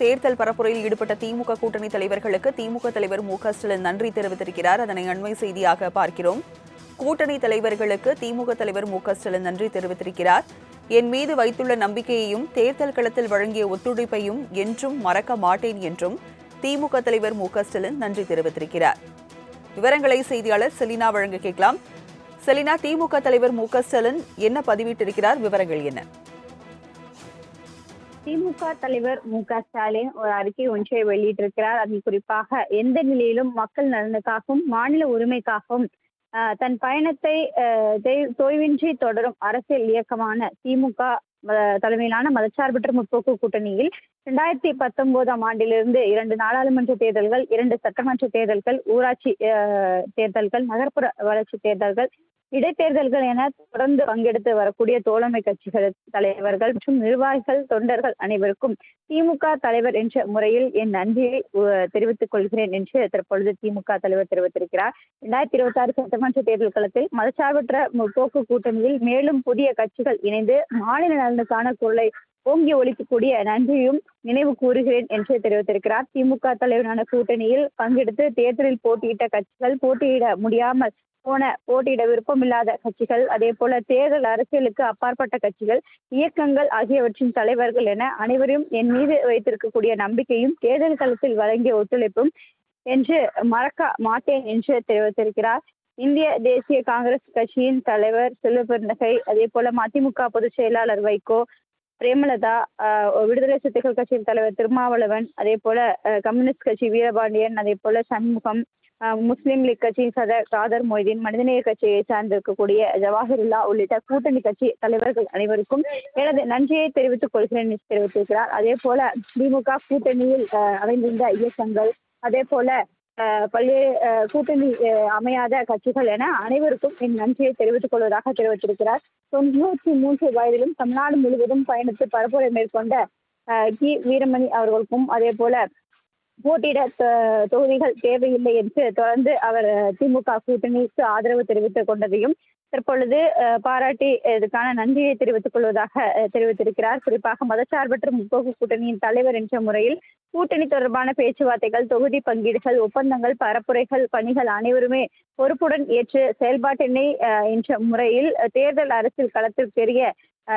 தேர்தல் பரப்புரையில் ஈடுபட்ட திமுக கூட்டணி தலைவர்களுக்கு திமுக தலைவர் மு.க.ஸ்டாலின் நன்றி தெரிவித்திருக்கிறார். அதனை அண்மை செய்தியாக பார்க்கிறோம். கூட்டணி தலைவர்களுக்கு திமுக தலைவர் மு.க.ஸ்டாலின் நன்றி தெரிவித்திருக்கிறார். என் மீது வைத்துள்ள நம்பிக்கையையும் தேர்தல் களத்தில் வழங்கிய ஒத்துழைப்பையும் என்றும் மறக்க மாட்டேன் என்றும் திமுக தலைவர் மு.க.ஸ்டாலின் நன்றி தெரிவித்திருக்கிறார். விவரங்களை செய்தியாளர் செலினா வழங்க கேட்கலாம். செலினா, திமுக தலைவர் மு.க.ஸ்டாலின் என்ன பதிவிட்டிருக்கிறார்? விவரங்கள் என்ன? திமுக தலைவர் மு.க.ஸ்டாலின் ஒரு அறிக்கை ஒன்றை வெளியிட்டிருக்கிறார். அதில் குறிப்பாக எந்த நிலையிலும் மக்கள் நலனுக்காகவும் மாநில உரிமைக்காகவும் தன் பயணத்தை தொய்வின்றி தொடரும் அரசியல் இயக்கமான திமுக தலைமையிலான மதச்சார்பற்ற முற்போக்கு கூட்டணியில் 2019ஆம் ஆண்டிலிருந்து 2 நாடாளுமன்ற தேர்தல்கள், 2 சட்டமன்ற தேர்தல்கள், ஊராட்சி தேர்தல்கள், நகர்ப்புற வளர்ச்சி தேர்தல்கள், இடைத்தேர்தல்கள் என தொடர்ந்து பங்கெடுத்து வரக்கூடிய தோழமை கட்சிகள் தலைவர்கள் மற்றும் நிர்வாகிகள், தொண்டர்கள் அனைவருக்கும் திமுக தலைவர் என்ற முறையில் என் நன்றியை தெரிவித்துக் கொள்கிறேன் என்று தற்பொழுது திமுக தலைவர் தெரிவித்திருக்கிறார். 2026 சட்டமன்ற தேர்தல் களத்தில் மதச்சார்பற்ற முற்போக்கு கூட்டணியில் மேலும் புதிய கட்சிகள் இணைந்து மாநில நலனுக்கான குரலை ஓங்கி ஒலிக்கக்கூடிய நன்றியும் நினைவு கூறுகிறேன் என்று தெரிவித்திருக்கிறார். திமுக தலைவரான கூட்டணியில் பங்கெடுத்து தேர்தலில் போட்டியிட்ட கட்சிகள், போட்டியிட முடியாமல் போட்டியிட விருப்பமில்லாத கட்சிகள், அதே போல தேர்தல் அரசியலுக்கு அப்பாற்பட்ட கட்சிகள், இயக்கங்கள் ஆகியவற்றின் தலைவர்கள் என அனைவரும் என் மீது வைத்திருக்கக்கூடிய நம்பிக்கையும் தேர்தல் களத்தில் வழங்கிய ஒத்துழைப்பும் என்று மறக்க மாட்டேன் என்று தெரிவித்திருக்கிறார். இந்திய தேசிய காங்கிரஸ் கட்சியின் தலைவர் செல்வபெருந்தகை, அதே போல மதிமுக பொதுச் செயலாளர் வைகோ, பிரேமலதா, விடுதலை சிறுத்தைகள் கட்சியின் தலைவர் திருமாவளவன், அதே போல கம்யூனிஸ்ட் கட்சி வீரபாண்டியன், அதே போல சண்முகம், முஸ்லீம் லீக் கட்சியின் காதர் மொய்தீன், மனிதநேய கட்சியை சார்ந்திருக்கக்கூடிய ஜவாஹிருல்லா உள்ளிட்ட கூட்டணி கட்சி தலைவர்கள் அனைவருக்கும் எனது நன்றியை தெரிவித்துக் கொள்கிறேன் என்று தெரிவித்திருக்கிறார். அதே போல திமுக கூட்டணியில் அமைந்திருந்த இயக்கங்கள், அதே போல பல்வேறு கூட்டணி அமையாத கட்சிகள் என அனைவருக்கும் என் நன்றியை தெரிவித்துக் கொள்வதாக தெரிவித்திருக்கிறார். 93 வயதிலும் தமிழ்நாடு முழுவதும் பயணித்து பரப்புரை மேற்கொண்ட கி வீரமணி அவர்களுக்கும், அதே போல போட்டியிட தொகுதிகள் தேவையில்லை என்று தொடர்ந்து அவர் திமுக கூட்டணிக்கு ஆதரவு தெரிவித்துக் கொண்டதையும் தற்பொழுது பாராட்டி இதுக்கான நன்றியை தெரிவித்துக் கொள்வதாக தெரிவித்திருக்கிறார். குறிப்பாக மதச்சார்பற்ற முற்போக்கு கூட்டணியின் தலைவர் என்ற முறையில் கூட்டணி தொடர்பான பேச்சுவார்த்தைகள், தொகுதி பங்கீடுகள், ஒப்பந்தங்கள், பரப்புரைகள், பணிகள் அனைவருமே பொறுப்புடன் ஏற்று செயல்பாட்டினை என்ற முறையில் தேர்தல் அரசியல் களத்தில் பெரிய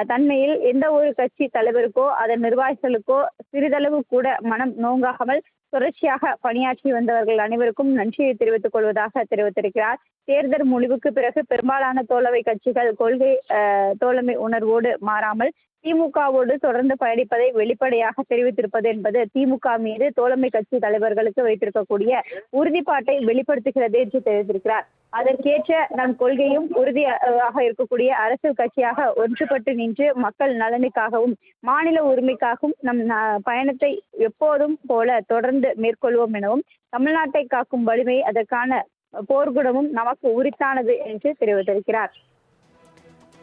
தன்மையில் எந்த ஒரு கட்சி தலைவருக்கோ அதன் நிர்வாகிகளுக்கோ சிறிதளவு கூட மனம் நோங்காமல் தொடர்ச்சியாக பணியாற்றி வந்தவர்கள் அனைவருக்கும் நன்றியை தெரிவித்துக் கொள்வதாக தெரிவித்திருக்கிறார். தேர்தல் முடிவுக்கு பிறகு பெரும்பாலான தோழமை கட்சிகள் கொள்கை தோழமை உணர்வோடு மாறாமல் திமுகவோடு தொடர்ந்து பயணிப்பதை வெளிப்படையாக தெரிவித்திருப்பது என்பது திமுக மீது தோழமை கட்சி தலைவர்களுக்கு வைத்திருக்கக்கூடிய உறுதிப்பாட்டை வெளிப்படுத்துகிறது என்று தெரிவித்திருக்கிறார். அதற்கேற்ற நம் கொள்கையும் உறுதியாக இருக்கக்கூடிய அரசியல் கட்சியாக ஒன்றுபட்டு நின்று மக்கள் நலனுக்காகவும் மாநில உரிமைக்காகவும் நம் பயணத்தை எப்போதும் போல தொடர்ந்து மேற்கொள்வோம் எனவும் தமிழ்நாட்டை காக்கும் வலிமை, அதற்கான போர்க்குணமும் நமக்கு உரித்தானது என்று தெரிவித்திருக்கிறார்.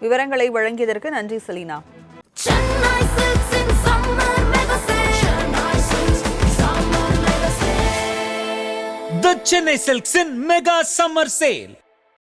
விவரங்களை வழங்கியதற்கு நன்றி Selena. The Chennai Silks in Mega Summer Sale.